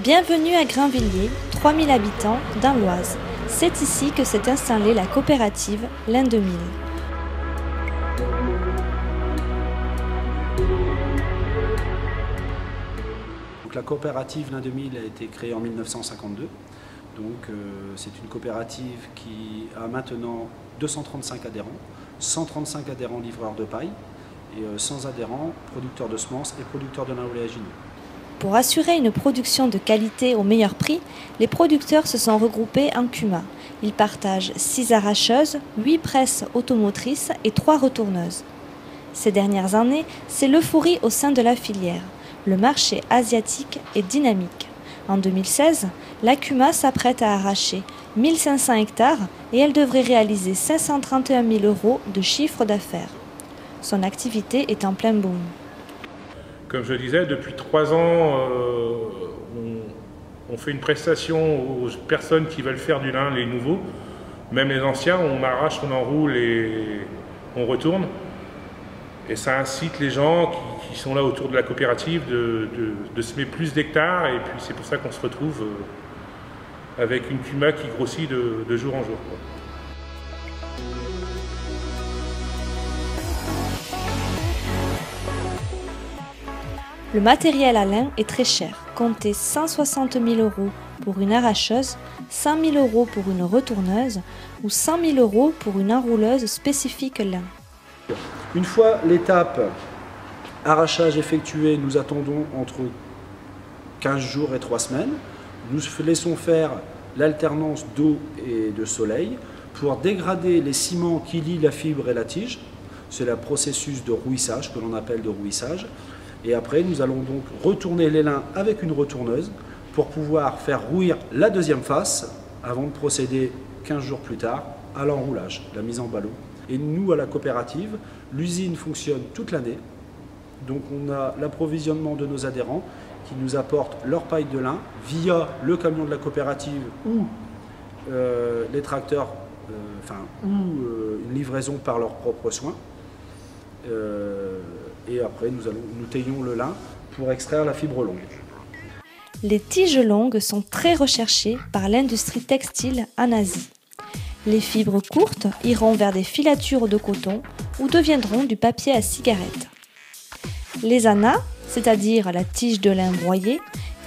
Bienvenue à Grainvilliers, 3000 habitants, dans l'Oise. C'est ici que s'est installée la coopérative l'An 2000. Donc, la coopérative l'An 2000 a été créée en 1952. Donc, c'est une coopérative qui a maintenant 235 adhérents, 135 adhérents livreurs de paille et 100 adhérents producteurs de semences et producteurs de lin oléagineux. Pour assurer une production de qualité au meilleur prix, les producteurs se sont regroupés en CUMA. Ils partagent 6 arracheuses, 8 presses automotrices et 3 retourneuses. Ces dernières années, c'est l'euphorie au sein de la filière. Le marché asiatique est dynamique. En 2016, la CUMA s'apprête à arracher 1500 hectares et elle devrait réaliser 531 000 € de chiffre d'affaires. Son activité est en plein boom. Comme je disais, depuis 3 ans, on fait une prestation aux personnes qui veulent faire du lin, les nouveaux. Même les anciens, on arrache, on enroule et on retourne. Et ça incite les gens qui sont là autour de la coopérative de semer plus d'hectares. Et puis c'est pour ça qu'on se retrouve avec une CUMA qui grossit de jour en jour, quoi. Le matériel à lin est très cher. Comptez 160 000 € pour une arracheuse, 100 000 € pour une retourneuse ou 100 000 € pour une enrouleuse spécifique lin. Une fois l'étape arrachage effectuée, nous attendons entre 15 jours et 3 semaines. Nous laissons faire l'alternance d'eau et de soleil pour dégrader les ciments qui lient la fibre et la tige. C'est le processus de rouissage que l'on appelle de rouissage. Et après, nous allons donc retourner les lins avec une retourneuse pour pouvoir faire rouir la deuxième face avant de procéder 15 jours plus tard à l'enroulage, la mise en ballot. Et nous, à la coopérative, l'usine fonctionne toute l'année. Donc on a l'approvisionnement de nos adhérents qui nous apportent leur paille de lin via le camion de la coopérative ou les tracteurs, une livraison par leurs propres soins. Et après, nous taillons le lin pour extraire la fibre longue. Les tiges longues sont très recherchées par l'industrie textile en Asie. Les fibres courtes iront vers des filatures de coton ou deviendront du papier à cigarette. Les anas, c'est-à-dire la tige de lin broyée,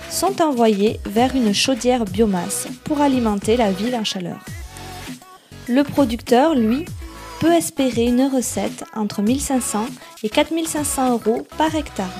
sont envoyées vers une chaudière biomasse pour alimenter la ville en chaleur. Le producteur, lui, peut espérer une recette entre 1500 et 4500 € par hectare.